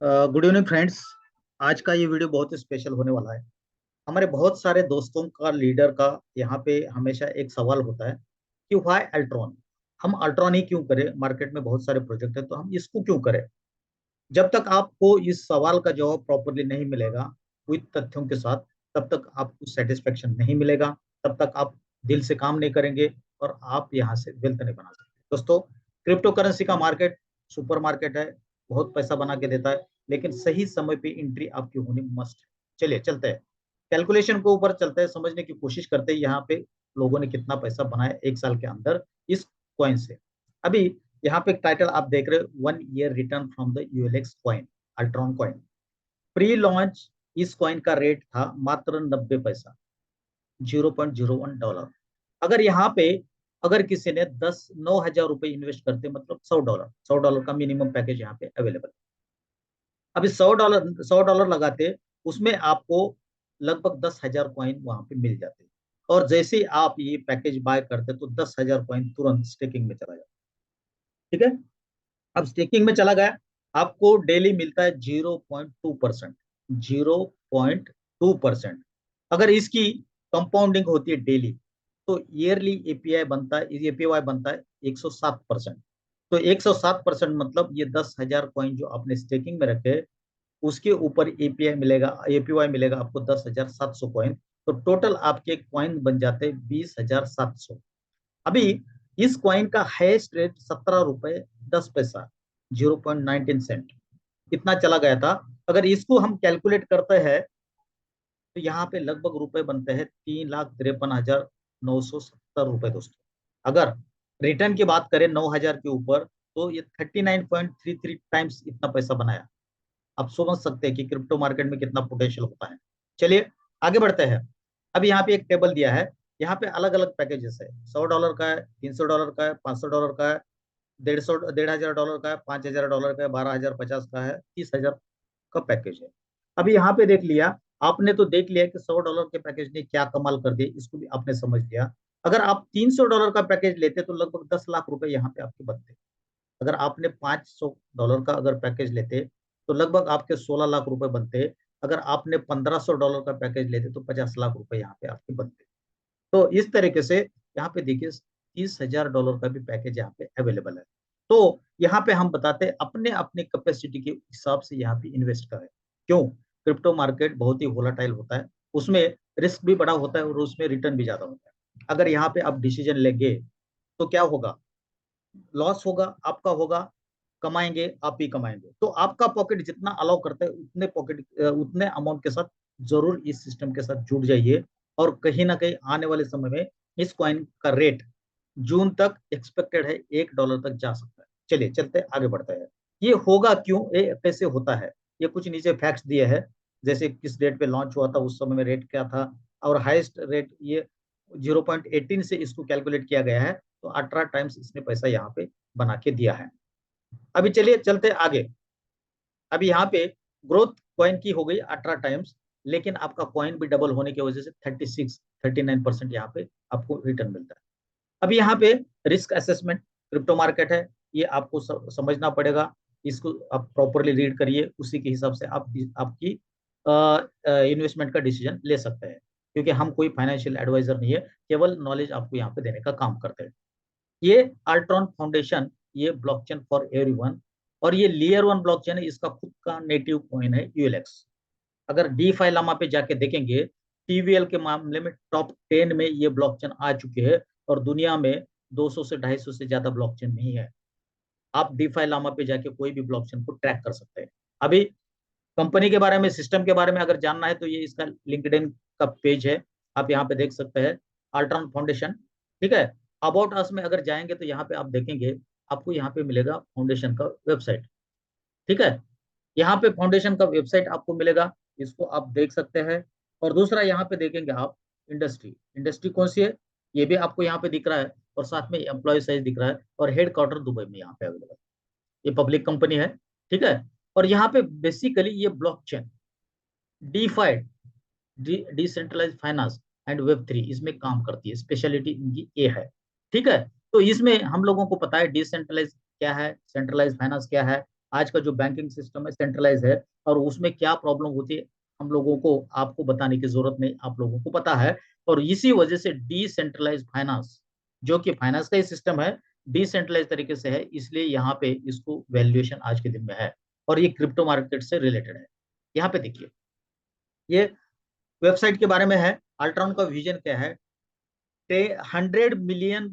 Good evening friends. आज का ये वीडियो बहुत ही स्पेशल होने वाला है। हमारे बहुत सारे दोस्तों का लीडर का यहाँ पे हमेशा एक सवाल होता है कि व्हाई अल्ट्रॉन। हम अल्ट्रॉन ही क्यों करें? मार्केट में बहुत सारे प्रोजेक्ट है तो हम इसको क्यों करें? जब तक आपको इस सवाल का जवाब प्रॉपरली नहीं मिलेगा विद तथ्यों के साथ, तब तक आपको सेटिस्फेक्शन नहीं मिलेगा। तब तक आप दिल से काम नहीं करेंगे और आप यहाँ से वेल्थ नहीं बना सकते। दोस्तों, क्रिप्टो करेंसी का मार्केट सुपर मार्केट है, बहुत पैसा बना के देता है, लेकिन सही समय पे एंट्री आपकी होनी मस्ट है। चलिए चलते हैं, कैलकुलेशन के ऊपर चलते हैं, समझने की कोशिश करते हैं यहाँ पे लोगों ने कितना पैसा बनाया एक साल के अंदर इस कॉइन से। अभी यहाँ पे टाइटल आप देख रहे हो, 1 year return from the ULX coin, Ultron coin. Pre launch इस कॉइन का रेट था मात्र 90 पैसा, $0.01। अगर यहाँ पे अगर किसी ने 9,000 रुपए इन्वेस्ट करते, मतलब $100 का मिनिमम पैकेज यहाँ पे अवेलेबल है। अभी $100 लगाते, उसमें आपको लगभग 10,000 कॉइन वहां पे मिल जाते। और जैसे ही आप ये पैकेज बाय करते तो 10,000 कॉइन तुरंत स्टेकिंग में चला जाता। ठीक है, अब स्टेकिंग में चला गया, आपको डेली मिलता है 0.2%। 0.2%। अगर इसकी कंपाउंडिंग होती है डेली, तो ईयरली एपीआई बनता है, एपीवाई बनता है 107%। तो 107% मतलब ये 10,000 कॉइन जो आपने स्टेकिंग में रखे, उसके ऊपर एपीआई मिलेगा, एपीवाई मिलेगा आपको 10,700 कॉइन। तो टोटल आपके कॉइन बन जाते 20,700। अभी इस कॉइन का हाईएस्ट रेट ₹17.10, 0.19 सेंट, इतना चला गया था। अगर इसको हम कैलकुलेट करते हैं तो यहाँ पे लगभग रुपए बनते हैं 3,53,970 रुपए दोस्तों। अगर रिटर्न की बात करें 9,000 के ऊपर, तो ये 39.33 टाइम्स इतना पैसा बनाया। आप समझ सकते हैं कि क्रिप्टो मार्केट में कितना पोटेंशियल होता है। चलिए आगे बढ़ते हैं। अब यहाँ पे एक टेबल दिया है, यहाँ पे अलग अलग पैकेजेस है। $100 का है, $300 का है, $500 का है, 1,500 का है, $5,000 का है, 12,050 का है, 30,000 का पैकेज है। अभी यहाँ पे देख लिया, आपने तो देख लिया कि $100 के पैकेज ने क्या कमाल कर दिया, इसको भी आपने समझ लिया। अगर आप $300 का पैकेज लेते तो लगभग 10 लाख रुपए यहाँ पे आपके बनते। अगर आपने $500 का अगर पैकेज लेते तो लगभग आपके 16 लाख रुपए बनते। अगर आपने $1,500 का पैकेज लेते तो 50 लाख रुपए यहाँ पे आपके बनते। तो इस तरीके से यहाँ पे देखिए, $30,000 का भी पैकेज यहाँ पे अवेलेबल है। तो यहाँ पे हम बताते हैं अपने अपने कैपेसिटी के हिसाब से यहाँ पे इन्वेस्ट करें। क्यों? क्रिप्टो मार्केट बहुत ही वोलाटाइल होता है, उसमें रिस्क भी बड़ा होता है और उसमें रिटर्न भी ज्यादा होता है। अगर यहाँ पे आप डिसीजन लेंगे तो क्या होगा? लॉस होगा आपका होगा, कमाएंगे आप ही कमाएंगे। तो आपका पॉकेट जितना अलाउ करता है उतने पॉकेट उतने अमाउंट के साथ जरूर इस सिस्टम के साथ जुड़ जाइए। और कहीं ना कहीं आने वाले समय में इस कॉइन का रेट जून तक एक्सपेक्टेड है $1 तक जा सकता है। चलिए चलते आगे बढ़ते हैं। ये होगा क्यों, ये कैसे होता है? ये कुछ नीचे फैक्ट्स दिए हैं, जैसे किस डेट पे लॉन्च हुआ था, उस समय में रेट क्या था, और हाईएस्ट रेट ये 0.18 से इसको कैलकुलेट किया गया है। तो 18 टाइम्स इसने पैसा यहाँ पे बना के दिया है। अभी चलिए चलते आगे। अभी यहाँ पे ग्रोथ कॉइन की हो गई 18 टाइम्स, लेकिन आपका कॉइन भी डबल होने की वजह से 39% यहाँ पे आपको रिटर्न मिलता है। अभी यहाँ पे रिस्क असेसमेंट, क्रिप्टो मार्केट है, ये आपको समझना पड़ेगा। इसको आप प्रॉपरली रीड करिए, उसी के हिसाब से आप आपकी इन्वेस्टमेंट का डिसीजन ले सकते हैं। क्योंकि हम कोई फाइनेंशियल एडवाइजर नहीं है, केवल नॉलेज आपको यहाँ पे देने का काम करते हैं। ये अल्ट्रॉन फाउंडेशन, ये ब्लॉकचेन फॉर एवरीवन, और ये लेयर 1 ब्लॉकचेन है, इसका खुद का नेटिव कॉइन है यूएलएक्स। अगर डी फाइलामा पे जाके देखेंगे, टीवीएल के मामले में टॉप 10 में ये ब्लॉकचेन आ चुके हैं। और दुनिया में 200 से 250 से ज्यादा ब्लॉकचेन नहीं है। आप डीफाई लामा पे जाके कोई भी ब्लॉकचेन को ट्रैक कर सकते हैं। अभी कंपनी के बारे में, सिस्टम के बारे में अगर जानना है तो ये इसका लिंक्डइन का पेज है, आप यहाँ पे देख सकते हैं, अल्ट्रॉन फाउंडेशन। ठीक है, अबाउट अस में अगर जाएंगे तो यहाँ पे आप देखेंगे, आपको यहाँ पे मिलेगा फाउंडेशन का वेबसाइट। ठीक है, यहाँ पे फाउंडेशन का वेबसाइट आपको मिलेगा, इसको आप देख सकते हैं। और दूसरा यहाँ पे देखेंगे आप, इंडस्ट्री, इंडस्ट्री कौन सी है ये भी आपको यहाँ पे दिख रहा है, और साथ में एम्प्लॉय साइज दिख रहा है, और हेड क्वार्टर दुबई में यहाँ पे अवेलेबल। ये पब्लिक कंपनी है। ठीक है, और यहाँ पे बेसिकली ये blockchain, DeFi, decentralize finance and web 3 इसमें काम करती है, स्पेशलिटी इनकी ये है। ठीक है, तो इसमें हम लोगों को पता है डिसेंट्रलाइज क्या है, सेंट्रलाइज फाइनेंस क्या है, आज का जो बैंकिंग सिस्टम है सेंट्रलाइज है, और उसमें क्या प्रॉब्लम होती है हम लोगों को आपको बताने की जरूरत नहीं, आप लोगों को पता है। और इसी वजह से डिसेंट्रलाइज फाइनेंस, जो कि फाइनेंस का ही सिस्टम है, डिसेंट्रलाइज तरीके से है, इसलिए यहाँ पे इसको वैल्यूएशन आज के दिन में है। और ये क्रिप्टो मार्केट से रिलेटेड है। यहाँ पे देखिए, ये वेबसाइट के बारे में है। अल्ट्रॉन का विजन क्या है? 100 मिलियन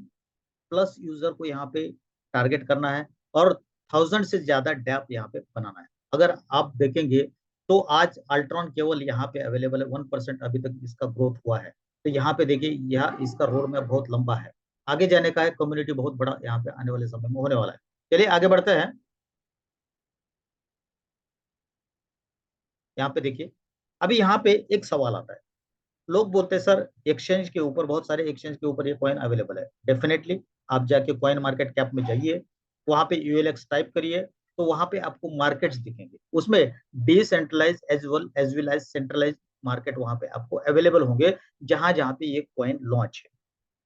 प्लस यूजर को यहाँ पे टारगेट करना है, और 1000 से ज्यादा डैप यहाँ पे बनाना है। अगर आप देखेंगे तो आज अल्ट्रॉन केवल यहाँ पे अवेलेबल है, 1% अभी तक इसका ग्रोथ हुआ है। तो यहाँ पे देखिए, यह इसका रोड मैप बहुत लंबा है, आगे जाने का है, कम्युनिटी बहुत बड़ा यहाँ पे आने वाले समय में होने वाला है। चलिए आगे बढ़ते हैं। यहाँ पे देखिए, अभी यहाँ पे एक सवाल आता है। लोग बोलते हैं सर एक्सचेंज के ऊपर, बहुत सारे एक्सचेंज के ऊपर ये कॉइन अवेलेबल है। डेफिनेटली आप जाके कॉइन मार्केट कैप में जाइए, वहां पे यूएलएक्स टाइप करिए, तो वहां पे आपको मार्केट्स दिखेंगे। उसमें decentralise as well as centralise market वहां पे आपको अवेलेबल होंगे, जहां जहां पे ये कॉइन लॉन्च है।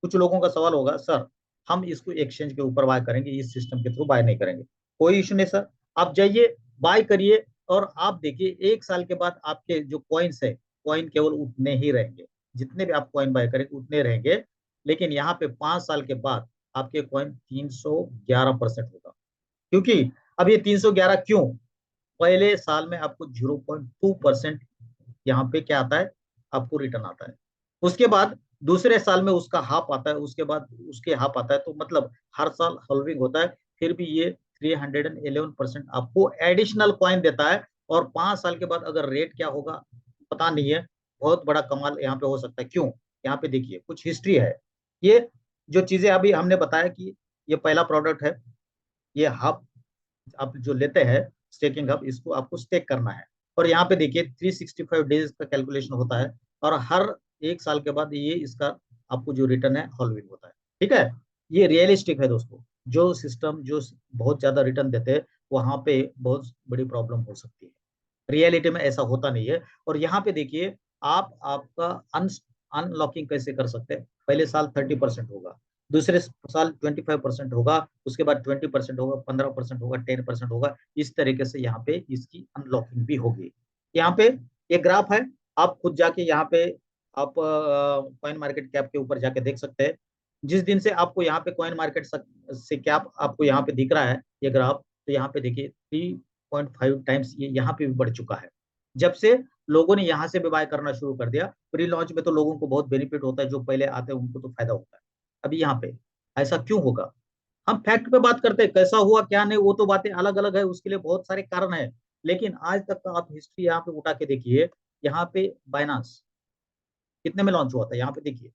कुछ लोगों का सवाल होगा, सर हम इसको एक्सचेंज के ऊपर बाय करेंगे, इस सिस्टम के थ्रू बाय नहीं करेंगे। कोई इशू नहीं सर, आप जाइए, बाय करिए, और आप देखिए 1 साल के बाद आपके जो कॉइन्स है, कॉइन केवल उतने ही रहेंगे, जितने भी आप कॉइन बाय करेंगे उतने रहेंगे। लेकिन यहाँ पे 5 साल के बाद आपके कॉइन 311% होगा। क्योंकि अब ये 311 क्यों? पहले साल में आपको 0.2% यहाँ पे क्या आता है, आपको रिटर्न आता है। उसके बाद दूसरे साल में उसका हाफ आता है, उसके बाद उसके हाफ आता है, तो मतलब हर साल हल्विंग होता है। फिर भी ये 311% आपको एडिशनल कॉइन देता है। और 5 साल के बाद अगर रेट क्या होगा पता नहीं है, बहुत बड़ा कमाल यहाँ पे हो सकता है। क्यों? यहाँ पे देखिए कुछ हिस्ट्री है। ये जो चीजें अभी हमने बताया कि ये पहला प्रोडक्ट है, ये हब आप जो लेते हैं, स्टेकिंग हब, इसको आपको स्टेक करना है। और यहाँ पे देखिए 365 डेज का कैलकुलेशन होता है, और हर 1 साल के बाद ये इसका आपको जो रिटर्न है हॉलविंग होता है। ठीक है, ये रियलिस्टिक है दोस्तों। जो सिस्टम जो बहुत ज्यादा रिटर्न देते हैं, वहां पे बहुत बड़ी प्रॉब्लम हो सकती है। रियलिटी में ऐसा होता नहीं है। और यहाँ पे देखिए, आप आपका अनलॉकिंग कैसे कर सकते हैं। पहले साल 30% होगा, दूसरे साल 25% होगा, उसके बाद 20% होगा, 15% होगा, 10% होगा। इस तरीके से यहाँ पे इसकी अनलॉकिंग भी होगी। यहाँ पे ये ग्राफ है, आप खुद जाके यहाँ पे आप कॉइन मार्केट कैप के ऊपर जाके देख सकते हैं। जिस दिन से आपको यहाँ पे कॉइन मार्केट से कैप आपको यहाँ पे दिख रहा है ये ग्राफ, तो यहाँ पे देखिए 3.5 टाइम्स ये यहाँ पे भी बढ़ चुका है। जब से लोगों ने यहाँ से भी बाय करना शुरू कर दिया। प्री लॉन्च में तो लोगों को बहुत बेनिफिट होता है, जो पहले आते हैं उनको तो फायदा होता है। अभी यहाँ पे ऐसा क्यों होगा? हम फैक्ट पे बात करते हैं, कैसा हुआ क्या नहीं, वो तो बातें अलग अलग है, उसके लिए बहुत सारे कारण है। लेकिन आज तक का आप हिस्ट्री यहाँ पे उठा के देखिए, यहाँ पे बाइनांस कितने में लॉन्च हुआ था, यहाँ पे देखिए,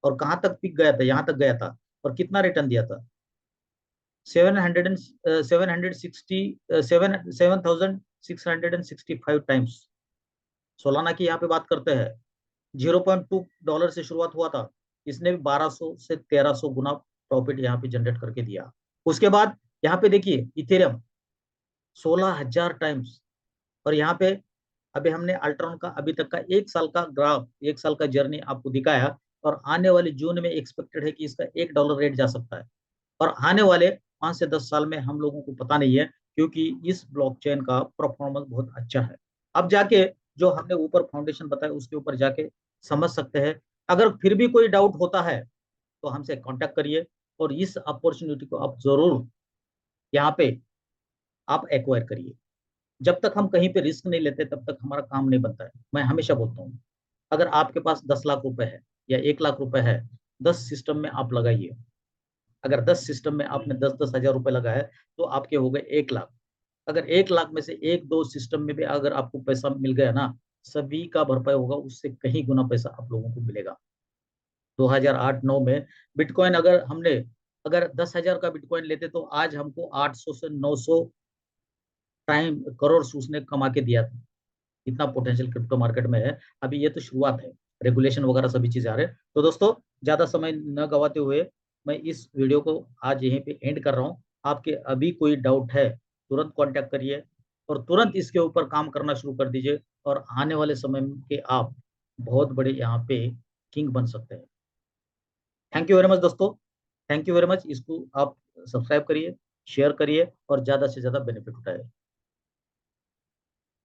और कहाँ तक पिक गया था, यहाँ तक गया था, और कितना रिटर्न दिया था। 765 टाइम्स सोलाना की यहाँ पे बात करते हैं। $0.2 से शुरुआत हुआ था, इसने भी 1200 से 1300 गुना प्रॉफिट यहाँ पे जनरेट करके दिया। उसके बाद यहाँ पे देखिए इथेरियम 16,000 टाइम्स। और यहाँ पे अभी हमने अल्ट्रॉन का अभी तक का 1 साल का ग्राफ, 1 साल का जर्नी आपको दिखाया। और आने वाले जून में एक्सपेक्टेड है कि इसका $1 रेट जा सकता है। और आने वाले 5 से 10 साल में हम लोगों को पता नहीं है, क्योंकि इस ब्लॉकचेन का परफॉर्मेंस बहुत अच्छा है। अब जाके जो हमने ऊपर फाउंडेशन बताया उसके ऊपर जाके समझ सकते हैं। अगर फिर भी कोई डाउट होता है तो हमसे कांटेक्ट करिए, और इस अपॉर्चुनिटी को आप जरूर यहाँ पे आप एक्वायर करिए। जब तक हम कहीं पे रिस्क नहीं लेते तब तक हमारा काम नहीं बनता है। मैं हमेशा बोलता हूँ, अगर आपके पास 10 लाख रुपए है या 1 लाख रुपए है, 10 सिस्टम में आप लगाइए। अगर 10 सिस्टम में आपने 10-10 हजार रुपए लगाए, तो आपके हो गए 1 लाख। अगर 1 लाख में से 1-2 सिस्टम में भी अगर आपको पैसा मिल गया ना, सभी का भरपाई होगा, उससे कहीं गुना पैसा आप लोगों को मिलेगा। 2008-9 में बिटकॉइन अगर हमने, अगर 10 हजार का बिटकॉइन लेते, तो आज हमको 800 से 900 टाइम करोड़ उसने कमा के दिया था। इतना पोटेंशियल क्रिप्टो मार्केट में है। अभी ये तो शुरुआत है, रेगुलेशन वगैरह सभी चीजें आ रहे हैं। तो दोस्तों, ज्यादा समय न गवाते हुए मैं इस वीडियो को आज यहीं पे एंड कर रहा हूँ। आपके अभी कोई डाउट है, तुरंत कांटेक्ट करिए, और तुरंत इसके ऊपर काम करना शुरू कर दीजिए। और आने वाले समय के आप बहुत बड़े यहाँ पे किंग बन सकते हैं। थैंक यू वेरी मच दोस्तों, थैंक यू वेरी मच। इसको आप सब्सक्राइब करिए, शेयर करिए, और ज्यादा से ज्यादा बेनिफिट उठाइए।